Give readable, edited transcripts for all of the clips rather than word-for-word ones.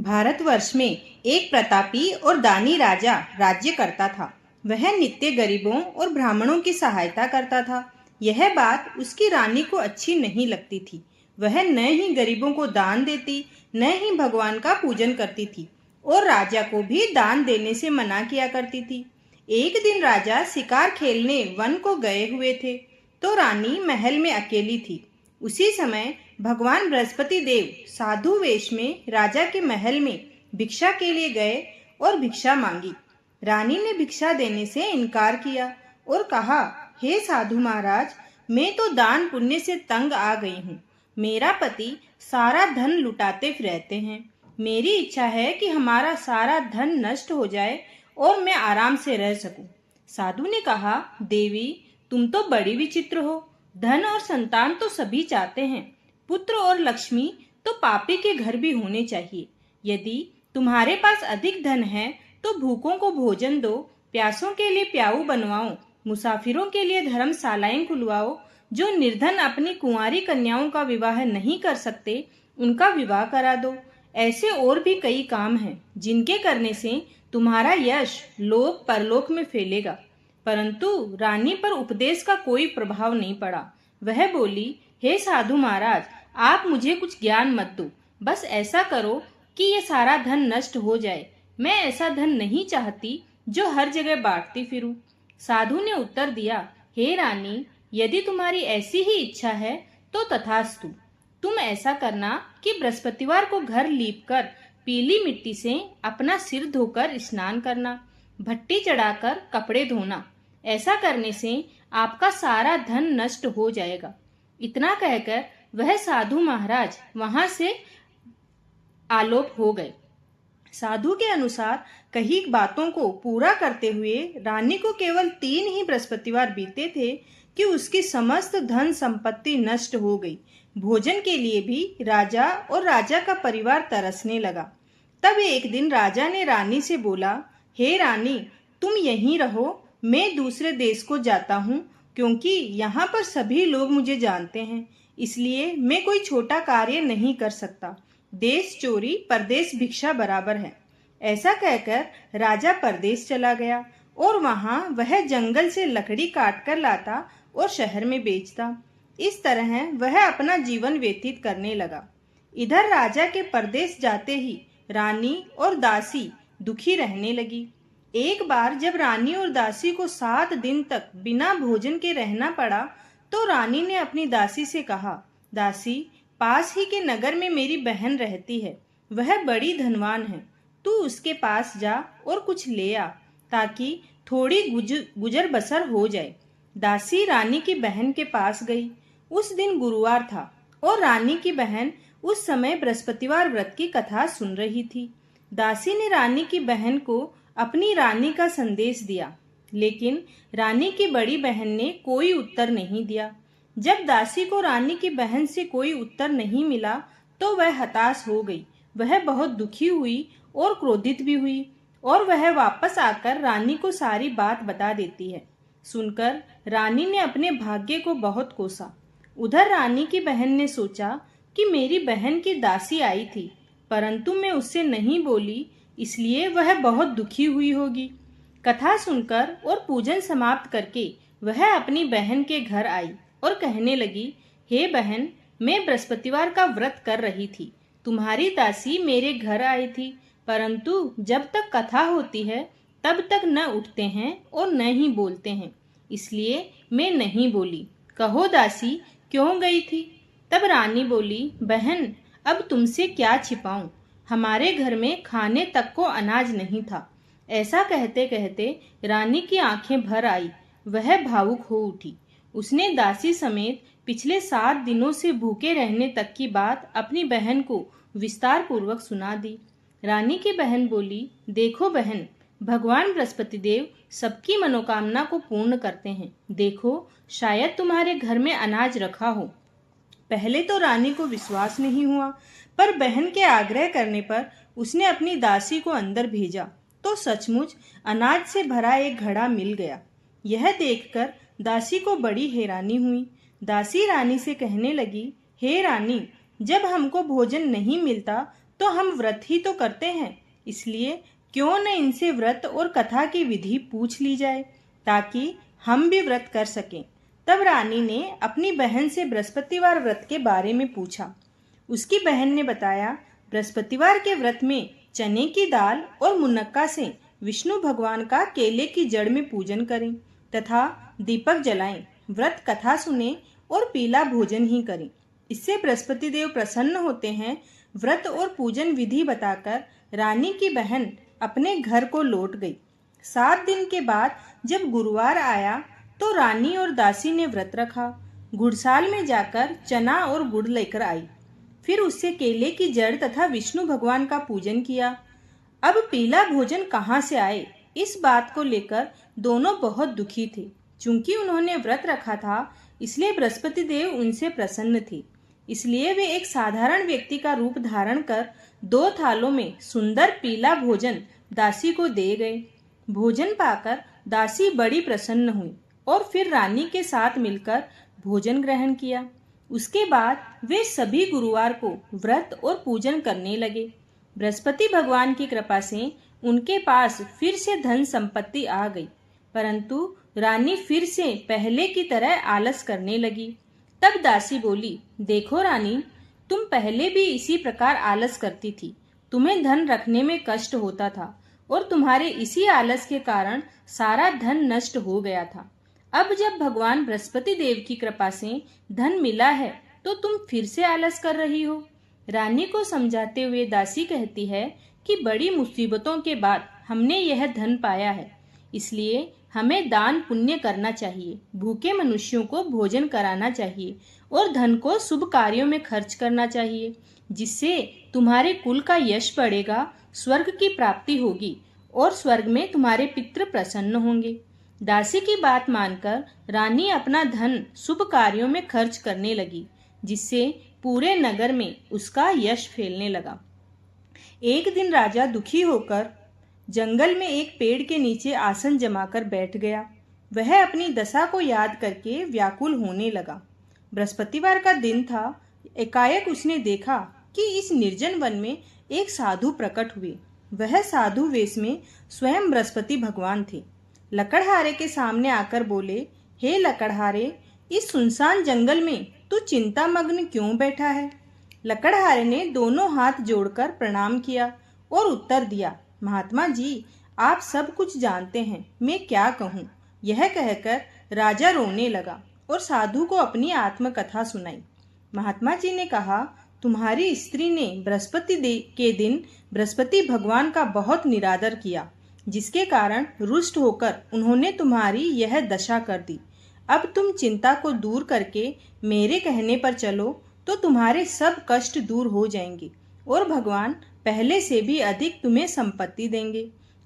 भारतवर्ष में एक प्रतापी और दानी राजा राज्य करता था। वह नित्य गरीबों और ब्राह्मणों की सहायता करता था। यह बात उसकी रानी को अच्छी नहीं लगती थी। वह न ही गरीबों को दान देती, न ही भगवान का पूजन करती थी और राजा को भी दान देने से मना किया करती थी। एक दिन राजा शिकार खेलने वन को गए हुए थे, तो रानी महल में अकेली थी। उसी समय भगवान बृहस्पति देव साधु वेश में राजा के महल में भिक्षा के लिए गए और भिक्षा मांगी। रानी ने भिक्षा देने से इनकार किया और कहा, हे साधु महाराज, मैं तो दान पुण्य से तंग आ गई हूँ। मेरा पति सारा धन लुटाते रहते हैं। मेरी इच्छा है कि हमारा सारा धन नष्ट हो जाए और मैं आराम से रह सकूं। साधु ने कहा, देवी, तुम तो बड़ी विचित्र हो। धन और संतान तो सभी चाहते हैं। पुत्र और लक्ष्मी तो पापी के घर भी होने चाहिए। यदि तुम्हारे पास अधिक धन है तो भूखों को भोजन दो, प्यासों के लिए प्याऊ बनवाओ, मुसाफिरों के लिए धर्मशालाएं खुलवाओ। जो निर्धन अपनी कुंवारी कन्याओं का विवाह नहीं कर सकते, उनका विवाह करा दो। ऐसे और भी कई काम हैं जिनके करने से तुम्हारा यश लोक परलोक में फैलेगा। परंतु रानी पर उपदेश का कोई प्रभाव नहीं पड़ा। वह बोली, हे साधु महाराज, आप मुझे कुछ ज्ञान मत दो। बस ऐसा करो कि ये सारा धन नष्ट हो जाए। मैं ऐसा धन नहीं चाहती जो हर जगह बांटती फिरूं। साधु ने उत्तर दिया, हे रानी, यदि तुम्हारी ऐसी ही इच्छा है तो तथास्तु। तुम ऐसा करना कि बृहस्पतिवार को घर लीपकर पीली मिट्टी से अपना सिर धोकर स्नान करना, भट्टी चढ़ाकर कपड़े धोना। ऐसा करने से आपका सारा धन नष्ट हो जाएगा। इतना कहकर वह साधु महाराज वहां से आलोप हो गए। साधु के अनुसार कही बातों को पूरा करते हुए रानी को केवल 3 ही बृहस्पतिवार बीते थे कि उसकी समस्त धन संपत्ति नष्ट हो गई। भोजन के लिए भी राजा और राजा का परिवार तरसने लगा। तब एक दिन राजा ने रानी से बोला, हे रानी, तुम यहीं रहो, मैं दूसरे देश को जाता हूँ, क्योंकि यहाँ पर सभी लोग मुझे जानते हैं। इसलिए मैं कोई छोटा कार्य नहीं कर सकता। देश चोरी परदेश भिक्षा बराबर है। ऐसा कहकर राजा परदेश चला गया और वहां वह जंगल से लकड़ी काट कर लाता और शहर में बेचता। इस तरह वह अपना जीवन व्यतीत करने लगा। इधर राजा के परदेश जाते ही रानी और दासी दुखी रहने लगी। एक बार जब रानी और दासी को 7 दिन तक बिना भोजन के रहना पड़ा, तो रानी ने अपनी दासी से कहा, दासी, पास ही के नगर में मेरी बहन रहती है। वह बड़ी धनवान है। तू उसके पास जा और कुछ ले आ, ताकि थोड़ी गुजर बसर हो जाए। दासी रानी की बहन के पास गई। उस दिन गुरुवार था और रानी की बहन उस समय बृहस्पतिवार व्रत की कथा सुन रही थी। दासी ने रानी की बहन को अपनी रानी का संदेश दिया, लेकिन रानी की बड़ी बहन ने कोई उत्तर नहीं दिया। जब दासी को रानी की बहन से कोई उत्तर नहीं मिला तो वह हताश हो गई। वह बहुत दुखी हुई और क्रोधित भी हुई और वह वापस आकर रानी को सारी बात बता देती है। सुनकर रानी ने अपने भाग्य को बहुत कोसा। उधर रानी की बहन ने सोचा कि मेरी बहन की दासी आई थी, परंतु मैं उससे नहीं बोली, इसलिए वह बहुत दुखी हुई होगी। कथा सुनकर और पूजन समाप्त करके वह अपनी बहन के घर आई और कहने लगी, हे बहन, मैं बृहस्पतिवार का व्रत कर रही थी। तुम्हारी दासी मेरे घर आई थी, परंतु जब तक कथा होती है तब तक न उठते हैं और न ही बोलते हैं, इसलिए मैं नहीं बोली। कहो दासी, क्यों गई थी? तब रानी बोली, बहन, अब तुमसे क्या छिपाऊं? हमारे घर में खाने तक को अनाज नहीं था। ऐसा कहते कहते रानी की आंखें भर आई। वह भावुक हो उठी। उसने दासी समेत पिछले 7 दिनों से भूखे रहने तक की बात अपनी बहन को विस्तार पूर्वक सुना दी। रानी की बहन बोली, देखो बहन, भगवान बृहस्पति देव सबकी मनोकामना को पूर्ण करते हैं। देखो, शायद तुम्हारे घर में अनाज रखा हो। पहले तो रानी को विश्वास नहीं हुआ, पर बहन के आग्रह करने पर उसने अपनी दासी को अंदर भेजा तो सचमुच अनाज से भरा एक घड़ा मिल गया। यह देखकर दासी को बड़ी हैरानी हुई। दासी रानी से कहने लगी, हे रानी, जब हमको भोजन नहीं मिलता तो हम व्रत ही तो करते हैं, इसलिए क्यों न इनसे व्रत और कथा की विधि पूछ ली जाए ताकि हम भी व्रत कर सकें। तब रानी ने अपनी बहन से बृहस्पतिवार व्रत के बारे में पूछा। उसकी बहन ने बताया, बृहस्पतिवार के व्रत में चने की दाल और मुनक्का से विष्णु भगवान का केले की जड़ में पूजन करें तथा दीपक जलाएं, व्रत कथा सुने और पीला भोजन ही करें। इससे बृहस्पति देव प्रसन्न होते हैं। व्रत और पूजन विधि बताकर रानी की बहन अपने घर को लौट गई। 7 दिन के बाद जब गुरुवार आया तो रानी और दासी ने व्रत रखा। गुड़साल में जाकर चना और गुड़ लेकर आई। फिर उससे केले की जड़ तथा विष्णु भगवान का पूजन किया। अब पीला भोजन कहाँ से आए, इस बात को लेकर दोनों बहुत दुखी थे। चूंकि उन्होंने व्रत रखा था, इसलिए बृहस्पति देव उनसे प्रसन्न थे। इसलिए वे एक साधारण व्यक्ति का रूप धारण कर 2 थालों में सुंदर पीला भोजन दासी को दे गए। भोजन पाकर दासी बड़ी प्रसन्न हुई और फिर रानी के साथ मिलकर भोजन ग्रहण किया। उसके बाद वे सभी गुरुवार को व्रत और पूजन करने लगे। बृहस्पति भगवान की कृपा से उनके पास फिर से धन संपत्ति आ गई, परंतु रानी फिर से पहले की तरह आलस करने लगी। तब दासी बोली, देखो रानी, तुम पहले भी इसी प्रकार आलस करती थी। तुम्हें धन रखने में कष्ट होता था और तुम्हारे इसी आलस के कारण सारा धन नष्ट हो गया था। अब जब भगवान बृहस्पति देव की कृपा से धन मिला है तो तुम फिर से आलस कर रही हो। रानी को समझाते हुए दासी कहती है कि बड़ी मुसीबतों के बाद हमने यह धन पाया है, इसलिए हमें दान पुण्य करना चाहिए, भूखे मनुष्यों को भोजन कराना चाहिए और धन को शुभ कार्यों में खर्च करना चाहिए, जिससे तुम्हारे कुल का यश बढ़ेगा, स्वर्ग की प्राप्ति होगी और स्वर्ग में तुम्हारे पितृ प्रसन्न होंगे। दासी की बात मानकर रानी अपना धन शुभ कार्यों में खर्च करने लगी, जिससे पूरे नगर में उसका यश फैलने लगा। एक दिन राजा दुखी होकर जंगल में एक पेड़ के नीचे आसन जमाकर बैठ गया। वह अपनी दशा को याद करके व्याकुल होने लगा। बृहस्पतिवार का दिन था। एकाएक उसने देखा कि इस निर्जन वन में एक साधु प्रकट हुए। वह साधु वेश में स्वयं बृहस्पति भगवान थे। लकड़हारे के सामने आकर बोले, हे लकड़हारे, इस सुनसान जंगल में तू चिंतामग्न क्यों बैठा है? लकड़हारे ने दोनों हाथ जोड़कर प्रणाम किया और उत्तर दिया, महात्मा जी, आप सब कुछ जानते हैं, मैं क्या कहूँ। यह कहकर राजा रोने लगा और साधु को अपनी आत्मकथा सुनाई। महात्मा जी ने कहा, तुम्हारी स्त्री ने बृहस्पति के दिन बृहस्पति भगवान का बहुत निरादर किया, जिसके कारण रुष्ट होकर उन्होंने तुम्हारी यह दशा कर दी। अब तुम चिंता को दूर करके मेरे कहने पर चलो तो तुम्हारे सब कष्ट दूर हो जाएंगे और भगवान पहले से भी अधिक तुम्हें संपत्ति देंगे।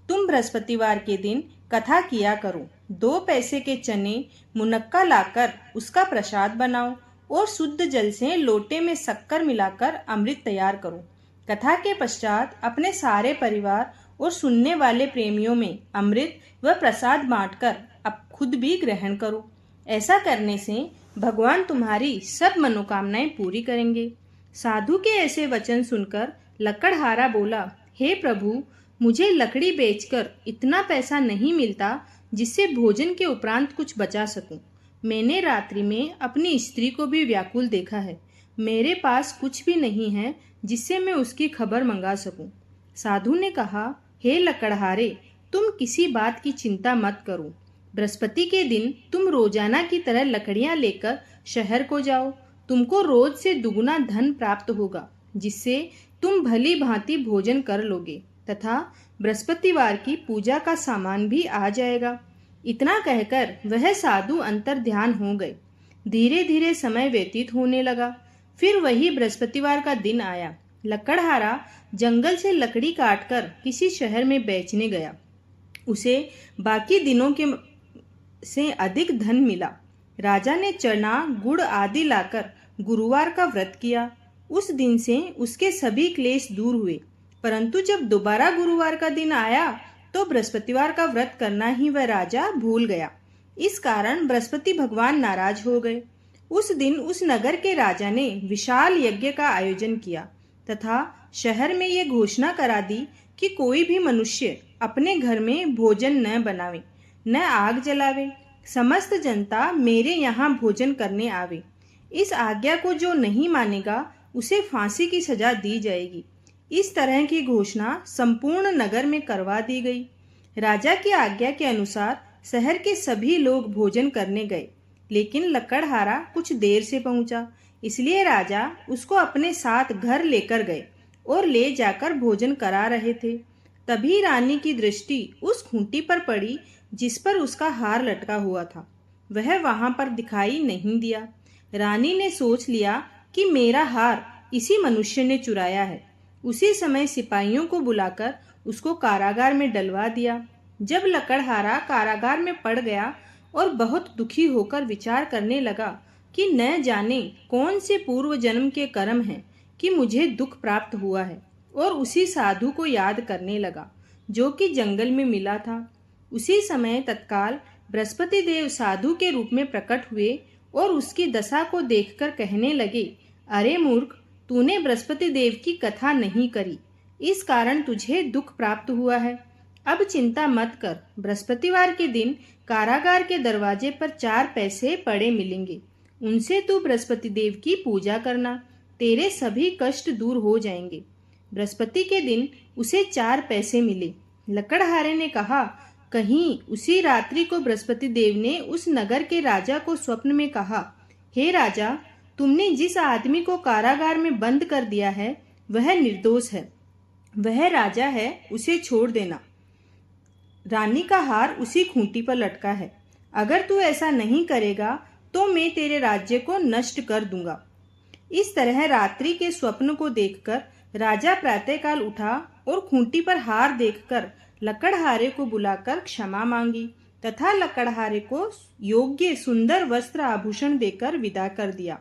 तुम बृहस्पतिवार के दिन कथा किया करो। 2 पैसे के चने मुनक्का लाकर उसका प्रसाद बनाओ और शुद्ध जल से लोटे में शक्कर मिलाकर अमृत तैयार करो। कथा के पश्चात अपने सारे परिवार और सुनने वाले प्रेमियों में अमृत व प्रसाद बांटकर अब खुद भी ग्रहण करो। ऐसा करने से भगवान तुम्हारी सब मनोकामनाएं पूरी करेंगे। साधु के ऐसे वचन सुनकर लकड़हारा बोला, हे प्रभु, मुझे लकड़ी बेचकर इतना पैसा नहीं मिलता जिससे भोजन के उपरांत कुछ बचा सकूं। मैंने रात्रि में अपनी स्त्री को भी व्याकुल देखा है। मेरे पास कुछ भी नहीं है जिससे मैं उसकी खबर मंगा सकूं। साधु ने कहा, हे लकड़हारे, तुम किसी बात की चिंता मत करो। बृहस्पति के दिन तुम रोजाना की तरह लकड़ियां लेकर शहर को जाओ। तुमको रोज से दुगुना धन प्राप्त होगा, जिससे तुम भली भांति भोजन कर लोगे तथा बृहस्पतिवार की पूजा का सामान भी आ जाएगा। इतना कहकर वह साधु अंतर ध्यान हो गए। धीरे धीरे समय व्यतीत होने लगा। फिर वही बृहस्पतिवार का दिन आया। लकड़हारा जंगल से लकड़ी काटकर किसी शहर में बेचने गया। उसे बाकी दिनों के से अधिक धन मिला। राजा ने चना, गुड़ आदि लाकर गुरुवार का व्रत किया। उस दिन से उसके सभी क्लेश दूर हुए। परंतु जब दोबारा गुरुवार का दिन आया तो बृहस्पतिवार का व्रत करना ही वह राजा भूल गया। इस कारण बृहस्पति भगवान नाराज हो गए। उस दिन उस नगर के राजा ने विशाल यज्ञ का आयोजन किया। तथा शहर में ये घोषणा करा दी कि कोई भी मनुष्य अपने घर में भोजन न बनावे, न आग जलावे। समस्त जनता मेरे यहाँ भोजन करने आवे। इस आज्ञा को जो नहीं मानेगा उसे फांसी की सजा दी जाएगी। इस तरह की घोषणा संपूर्ण नगर में करवा दी गई। राजा की आज्ञा के अनुसार शहर के सभी लोग भोजन करने गए, लेकिन लकड़हारा कुछ देर से पहुंचा, इसलिए राजा उसको अपने साथ घर लेकर गए और ले जाकर भोजन करा रहे थे। तभी रानी की दृष्टि उस खूंटी पर पड़ी जिस पर उसका हार लटका हुआ था। वह वहां पर दिखाई नहीं दिया। रानी ने सोच लिया कि मेरा हार इसी मनुष्य ने चुराया है। उसी समय सिपाहियों को बुलाकर उसको कारागार में डलवा दिया। जब लकड़हारा कारागार में पड़ गया और बहुत दुखी होकर विचार करने लगा कि न जाने कौन से पूर्व जन्म के कर्म हैं कि मुझे दुख प्राप्त हुआ है, और उसी साधु को याद करने लगा जो कि जंगल में मिला था। उसी समय तत्काल बृहस्पति देव साधु के रूप में प्रकट हुए और उसकी दशा को देखकर कहने लगे, अरे मूर्ख, तूने बृहस्पति देव की कथा नहीं करी, इस कारण तुझे दुख प्राप्त हुआ है। अब चिंता मत कर, बृहस्पतिवार के दिन कारागार के दरवाजे पर 4 पैसे पड़े मिलेंगे। उनसे तू बृहस्पति देव की पूजा करना, तेरे सभी कष्ट दूर हो जाएंगे। बृहस्पति के दिन उसे 4 पैसे मिले। लकड़हारे ने कहा, कहीं उसी रात्रि को बृहस्पति देव ने उस नगर के राजा को स्वप्न में कहा, हे राजा, तुमने जिस आदमी को कारागार में बंद कर दिया है वह निर्दोष है, वह राजा है, उसे छोड़ देना। रानी का हार उसी खूंटी पर लटका है। अगर तू ऐसा नहीं करेगा तो मैं तेरे राज्य को नष्ट कर दूंगा। इस तरह रात्रि के स्वप्न को देखकर राजा प्रातःकाल उठा और खूंटी पर हार देखकर लकड़हारे को बुलाकर क्षमा मांगी तथा लकड़हारे को योग्य सुंदर वस्त्र आभूषण देकर विदा कर दिया।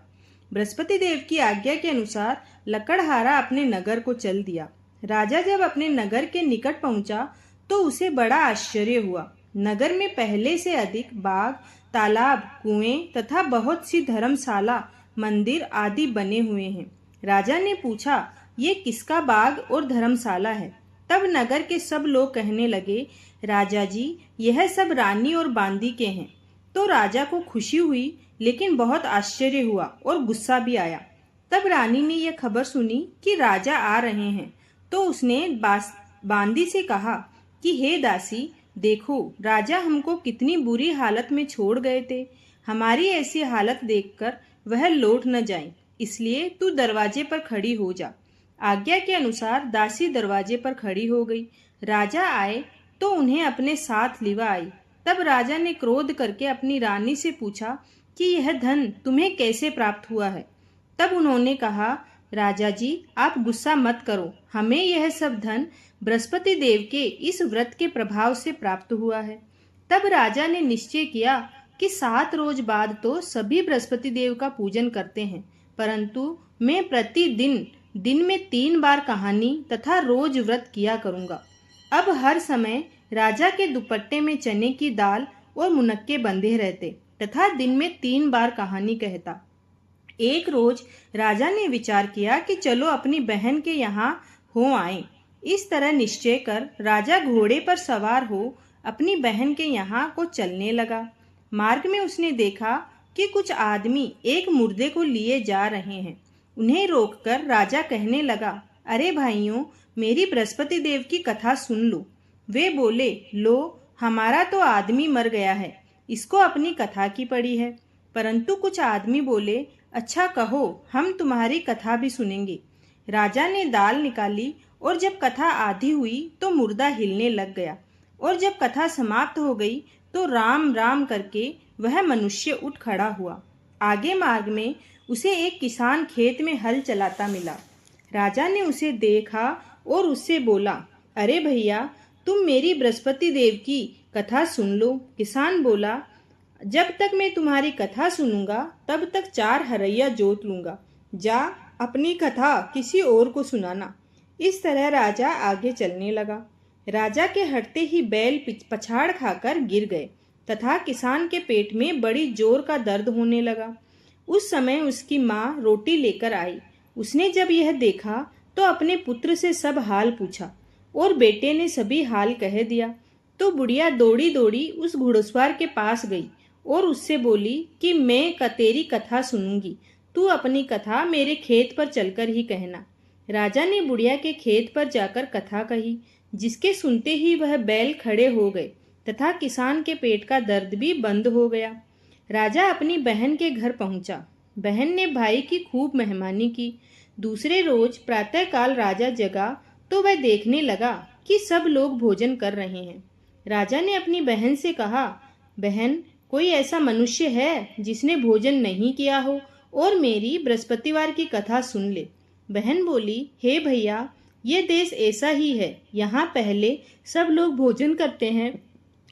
बृहस्पति देव की आज्ञा के अनुसार लकड़हारा अपने नगर को चल दिया। राजा जब अपने नगर के निकट पहुंचा तो उसे बड़ा आश्चर्य हुआ। नगर में पहले से अधिक बाग, तालाब, कुएं तथा बहुत सी धर्मशाला, मंदिर आदि बने हुए हैं। राजा ने पूछा, ये किसका बाग और धर्मशाला है? तब नगर के सब लोग कहने लगे, राजा जी, यह सब रानी और बांदी के हैं। तो राजा को खुशी हुई, लेकिन बहुत आश्चर्य हुआ और गुस्सा भी आया। तब रानी ने यह खबर सुनी कि राजा आ रहे हैं, तो उसने बांदी से कहा कि हे दासी, देखो राजा हमको कितनी बुरी हालत में छोड़ गए थे। हमारी ऐसी हालत देखकर वह लौट न जाए, इसलिए तू दरवाजे पर खड़ी हो जा। आज्ञा के अनुसार दासी दरवाजे पर खड़ी हो गई। राजा आए तो उन्हें अपने साथ लिवा आई। तब राजा ने क्रोध करके अपनी रानी से पूछा कि यह धन तुम्हें कैसे प्राप्त हुआ है? तब उन्होंने कहा, राजा जी, आप गुस्सा मत करो, हमें यह सब धन बृहस्पति देव के इस व्रत के प्रभाव से प्राप्त हुआ है। तब राजा ने निश्चय किया कि 7 रोज बाद तो सभी बृहस्पति देव का पूजन करते हैं, परंतु मैं प्रतिदिन दिन में 3 बार कहानी तथा रोज व्रत किया करूंगा। अब हर समय राजा के दुपट्टे में चने की दाल और मुनक्के बंधे रहते तथा दिन में 3 बार कहानी कहता। एक रोज राजा ने विचार किया कि चलो अपनी बहन के यहाँ हो आए। इस तरह निश्चय कर राजा घोड़े पर सवार हो अपनी बहन के यहाँ को चलने लगा। मार्ग में उसने देखा कि कुछ आदमी एक मुर्दे को लिए जा रहे हैं। उन्हें रोककर राजा कहने लगा, अरे भाइयों, मेरी बृहस्पति देव की कथा सुन लो। वे बोले, लो, हमारा तो आदमी मर गया है, इसको अपनी कथा की पड़ी है। परंतु कुछ आदमी बोले, अच्छा कहो, हम तुम्हारी कथा भी सुनेंगे। राजा ने दाल निकाली और जब कथा आधी हुई तो मुर्दा हिलने लग गया, और जब कथा समाप्त हो गई तो राम राम करके वह मनुष्य उठ खड़ा हुआ। आगे मार्ग में उसे एक किसान खेत में हल चलाता मिला। राजा ने उसे देखा और उससे बोला, अरे भैया, तुम मेरी बृहस्पति देव की कथा सुन लो। किसान बोला, जब तक मैं तुम्हारी कथा सुनूंगा तब तक 4 हरैया जोत लूंगा। जा अपनी कथा किसी और को सुनाना। इस तरह राजा आगे चलने लगा। राजा के हटते ही बैल पछाड़ खाकर गिर गए तथा किसान के पेट में बड़ी जोर का दर्द होने लगा। उस समय उसकी माँ रोटी लेकर आई। उसने जब यह देखा तो अपने पुत्र से सब हाल पूछा और बेटे ने सभी हाल कह दिया। तो बुढ़िया दौड़ी दौड़ी उस घुड़सवार के पास गई और उससे बोली कि मैं तेरी कथा सुनूंगी, तू अपनी कथा मेरे खेत पर चलकर ही कहना। राजा ने बुढ़िया के खेत पर जाकर कथा कही, जिसके सुनते ही वह बैल खड़े हो गए तथा किसान के पेट का दर्द भी बंद हो गया। राजा अपनी बहन के घर पहुंचा। बहन ने भाई की खूब मेहमानी की। दूसरे रोज प्रातःकाल राजा जगा तो वह देखने लगा कि सब लोग भोजन कर रहे हैं। राजा ने अपनी बहन से कहा, बहन, कोई ऐसा मनुष्य है जिसने भोजन नहीं किया हो और मेरी बृहस्पतिवार की कथा सुन ले। बहन बोली, हे भैया, ये देश ऐसा ही है, यहाँ पहले सब लोग भोजन करते हैं,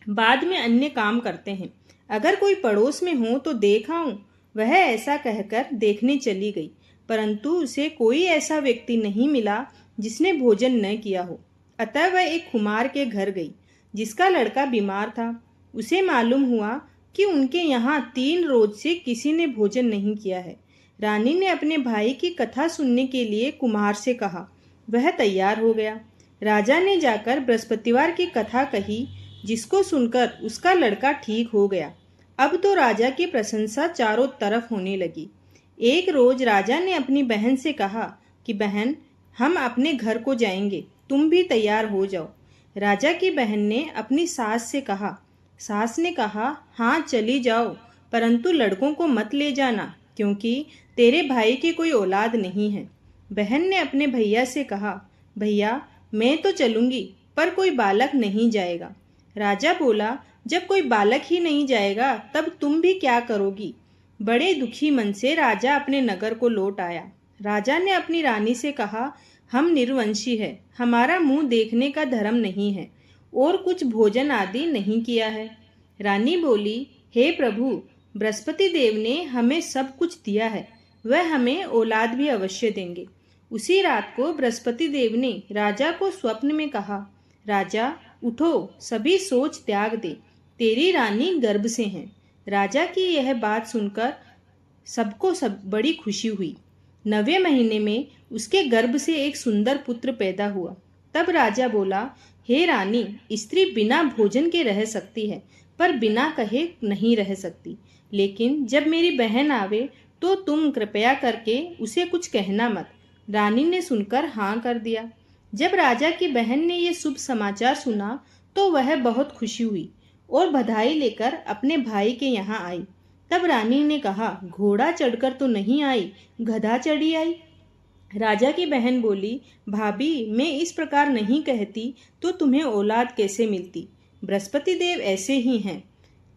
बाद में अन्य काम करते हैं। अगर कोई पड़ोस में हो तो देख आऊं। वह ऐसा कहकर देखने चली गई, परंतु उसे कोई ऐसा व्यक्ति नहीं मिला जिसने भोजन न किया हो। अतः वह एक खुमार के घर गई जिसका लड़का बीमार था। उसे मालूम हुआ कि उनके यहाँ 3 रोज से किसी ने भोजन नहीं किया है। रानी ने अपने भाई की कथा सुनने के लिए कुम्हार से कहा। वह तैयार हो गया। राजा ने जाकर बृहस्पतिवार की कथा कही, जिसको सुनकर उसका लड़का ठीक हो गया। अब तो राजा की प्रशंसा चारों तरफ होने लगी। एक रोज राजा ने अपनी बहन से कहा कि बहन, हम अपने घर को जाएंगे, तुम भी तैयार हो जाओ। राजा की बहन ने अपनी सास से कहा। सास ने कहा, हाँ चली जाओ, परंतु लड़कों को मत ले जाना, क्योंकि तेरे भाई की कोई औलाद नहीं है। बहन ने अपने भैया से कहा, भैया, मैं तो चलूंगी, पर कोई बालक नहीं जाएगा। राजा बोला, जब कोई बालक ही नहीं जाएगा तब तुम भी क्या करोगी। बड़े दुखी मन से राजा अपने नगर को लौट आया। राजा ने अपनी रानी से कहा, हम निर्वंशी है, हमारा मुंह देखने का धर्म नहीं है और कुछ भोजन आदि नहीं किया है। रानी बोली, हे प्रभु, बृहस्पति देव ने हमें सब कुछ दिया है, वह हमें औलाद भी अवश्य देंगे। उसी रात को बृहस्पति देव ने राजा को स्वप्न में कहा, राजा उठो, सभी सोच त्याग दे, तेरी रानी गर्भ से है। राजा की यह बात सुनकर सबको बड़ी खुशी हुई। 9वें महीने में उसके गर्भ से एक सुंदर पुत्र पैदा हुआ। तब राजा बोला, हे रानी, स्त्री बिना भोजन के रह सकती है, पर बिना कहे नहीं रह सकती। लेकिन जब मेरी बहन आवे तो तुम कृपया करके उसे कुछ कहना मत। रानी ने सुनकर हाँ कर दिया। जब राजा की बहन ने ये शुभ समाचार सुना तो वह बहुत खुशी हुई और बधाई लेकर अपने भाई के यहाँ आई। तब रानी ने कहा, घोड़ा चढ़कर तो नहीं आई, गधा चढ़ी आई। राजा की बहन बोली, भाभी, मैं इस प्रकार नहीं कहती तो तुम्हें औलाद कैसे मिलती। बृहस्पति देव ऐसे ही हैं,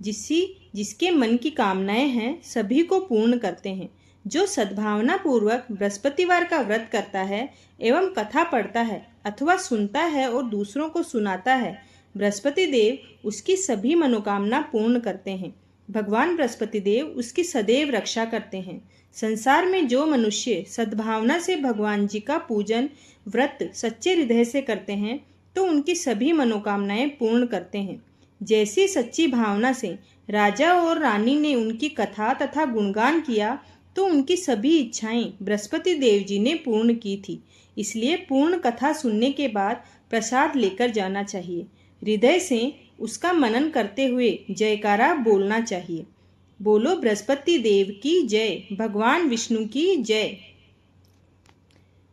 जिसके मन की कामनाएं हैं सभी को पूर्ण करते हैं। जो सद्भावना पूर्वक बृहस्पतिवार का व्रत करता है एवं कथा पढ़ता है अथवा सुनता है और दूसरों को सुनाता है, बृहस्पति देव उसकी सभी मनोकामना पूर्ण करते हैं। भगवान बृहस्पति देव उसकी सदैव रक्षा करते हैं। संसार में जो मनुष्य सद्भावना से भगवान जी का पूजन व्रत सच्चे हृदय से करते हैं तो उनकी सभी मनोकामनाएं पूर्ण करते हैं। जैसी सच्ची भावना से राजा और रानी ने उनकी कथा तथा गुणगान किया तो उनकी सभी इच्छाएं बृहस्पति देव जी ने पूर्ण की थी। इसलिए पूर्ण कथा सुनने के बाद प्रसाद लेकर जाना चाहिए। हृदय से उसका मनन करते हुए जयकारा बोलना चाहिए। बोलो बृहस्पति देव की जय, भगवान विष्णु की जय।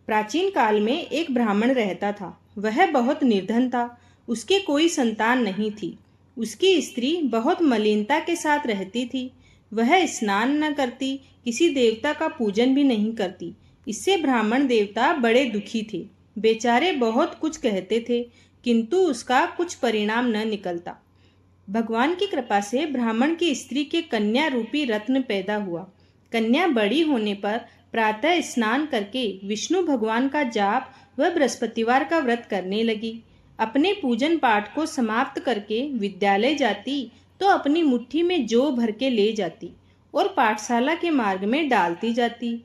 प्राचीन काल में एक ब्राह्मण रहता था। वह बहुत निर्धन था। उसके कोई संतान नहीं थी। उसकी स्त्री बहुत मलिनता के साथ रहती थी। वह स्नान न करती, किसी देवता का पूजन भी नहीं करती। इससे ब्राह्मण देवता बड़े दुखी थे। बेचारे बहुत कुछ कहते थे, किंतु उसका कुछ परिणाम न निकलता। भगवान की कृपा से ब्राह्मण की स्त्री के कन्या रूपी रत्न पैदा हुआ। कन्या बड़ी होने पर प्रातः स्नान करके विष्णु भगवान का जाप व बृहस्पतिवार का व्रत करने लगी। अपने पूजन पाठ को समाप्त करके विद्यालय जाती तो अपनी मुट्ठी में जौ भर के ले जाती और पाठशाला के मार्ग में डालती जाती।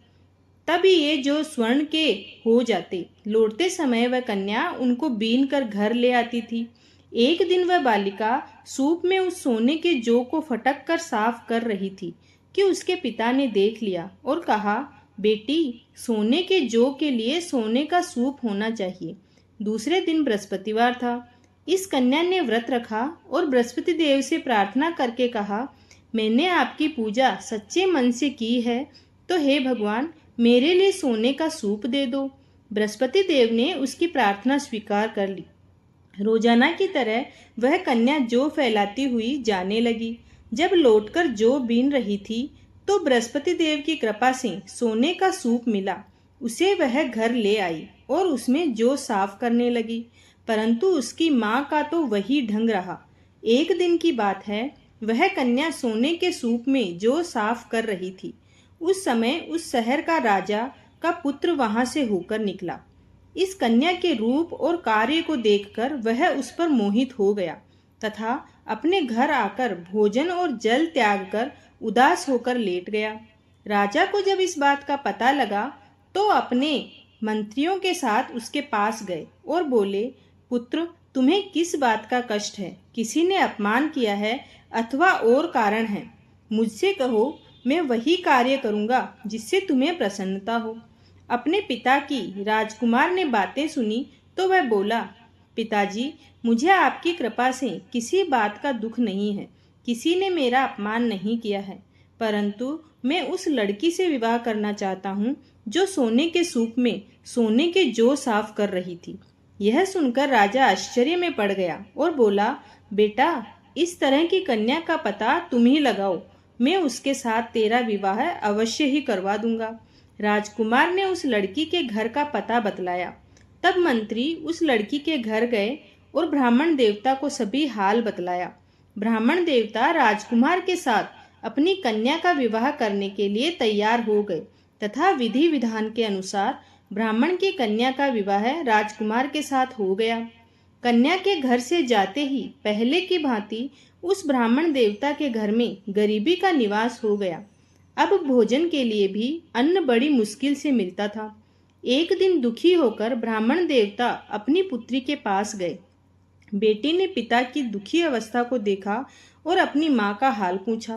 तब ये जो स्वर्ण के हो जाते। लौटते समय वह कन्या उनको बीन कर घर ले आती थी। एक दिन वह बालिका सूप में उस सोने के जौ को फटक कर साफ कर रही थी कि उसके पिता ने देख लिया और कहा, बेटी, सोने के जौ के लिए सोने का सूप होना चाहिए। दूसरे दिन बृहस्पतिवार था। इस कन्या ने व्रत रखा और बृहस्पति देव से प्रार्थना करके कहा, मैंने आपकी पूजा सच्चे मन से की है, तो हे भगवान, मेरे लिए सोने का सूप दे दो। बृहस्पति देव ने उसकी प्रार्थना स्वीकार कर ली। रोजाना की तरह वह कन्या जौ फैलाती हुई जाने लगी। जब लौटकर जौ बीन रही थी तो बृहस्पति देव की कृपा से सोने का सूप मिला। उसे वह घर ले आई और उसमें जौ साफ करने लगी, परंतु उसकी माँ का तो वही ढंग रहा। एक दिन की बात है, वह कन्या सोने के सूप में जौ साफ कर रही थी। उस समय उस शहर का राजा का पुत्र वहां से होकर निकला। इस कन्या के रूप और कार्य को देखकर वह उस पर मोहित हो गया तथा अपने घर आकर भोजन और जल त्याग कर उदास होकर लेट गया। राजा को जब इस बात का पता लगा तो अपने मंत्रियों के साथ उसके पास गए और बोले, पुत्र, तुम्हें किस बात का कष्ट है? किसी ने अपमान किया है अथवा और कारण है? मुझसे कहो, मैं वही कार्य करूंगा जिससे तुम्हें प्रसन्नता हो। अपने पिता की राजकुमार ने बातें सुनी तो वह बोला, पिताजी, मुझे आपकी कृपा से किसी बात का दुख नहीं है। किसी ने मेरा अपमान नहीं किया है, परंतु मैं उस लड़की से विवाह करना चाहता हूँ जो सोने के सूप में सोने के जौ साफ कर रही थी। यह सुनकर राजा आश्चर्य में पड़ गया और बोला, बेटा, इस तरह की कन्या का पता तुम ही लगाओ। मैं उसके साथ तेरा विवाह अवश्य ही करवा दूंगा। राजकुमार ने उस लड़की के घर का पता बतलाया। तब मंत्री उस लड़की के घर गए और ब्राह्मण देवता को सभी हाल बतलाया। ब्राह्मण देवता राजकुमार के साथ अपनी कन्या का विवाह करने के लिए तैयार हो गए तथा विधि विधान के अनुसार ब्राह्मण की कन्या का विवाह राजकुमार के साथ हो गया। कन्या के घर से जाते ही पहले की भांति उस ब्राह्मण देवता के घर में गरीबी का निवास हो गया। अब भोजन के लिए भी अन्न बड़ी मुश्किल से मिलता था। एक दिन दुखी होकर ब्राह्मण देवता अपनी पुत्री के पास गए। बेटी ने पिता की दुखी अवस्था को देखा और अपनी माँ का हाल पूछा।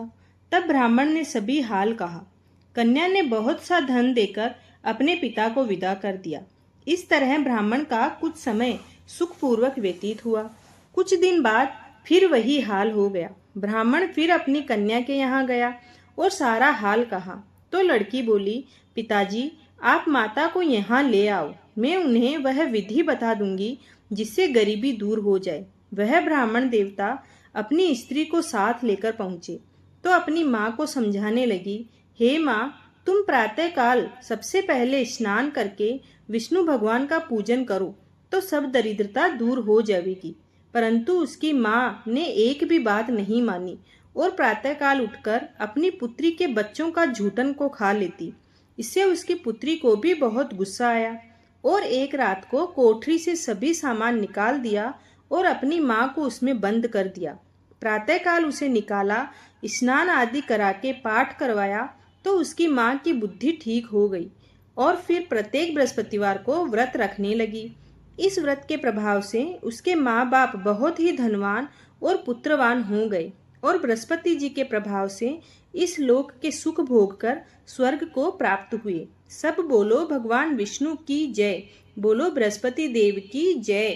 तब ब्राह्मण ने सभी हाल कहा। कन्या ने बहुत सा धन देकर अपने पिता को विदा कर दिया। इस तरह ब्राह्मण का कुछ समय सुखपूर्वक व्यतीत हुआ। कुछ दिन बाद फिर वही हाल हो गया। ब्राह्मण फिर अपनी कन्या के यहाँ गया और सारा हाल कहा तो लड़की बोली, पिताजी, आप माता को यहाँ ले आओ। मैं उन्हें वह विधि बता दूंगी जिससे गरीबी दूर हो जाए। वह ब्राह्मण देवता अपनी स्त्री को साथ लेकर पहुंचे तो अपनी माँ को समझाने लगी, हे माँ, तुम प्रातःकाल सबसे पहले स्नान करके विष्णु भगवान का पूजन करो तो सब दरिद्रता दूर हो जाएगी। परंतु उसकी माँ ने एक भी बात नहीं मानी और प्रातःकाल उठकर अपनी पुत्री के बच्चों का झूठन को खा लेती। इससे उसकी पुत्री को भी बहुत गुस्सा आया और एक रात को कोठरी से सभी सामान निकाल दिया और अपनी माँ को उसमें बंद कर दिया। प्रातःकाल उसे निकाला, स्नान आदि करा के पाठ करवाया तो उसकी माँ की बुद्धि ठीक हो गई और फिर प्रत्येक बृहस्पतिवार को व्रत रखने लगी। इस व्रत के प्रभाव से उसके माँ बाप बहुत ही धनवान और पुत्रवान हो गए और बृहस्पति जी के प्रभाव से इस लोक के सुख भोग कर स्वर्ग को प्राप्त हुए। सब बोलो भगवान विष्णु की जय, बोलो बृहस्पति देव की जय।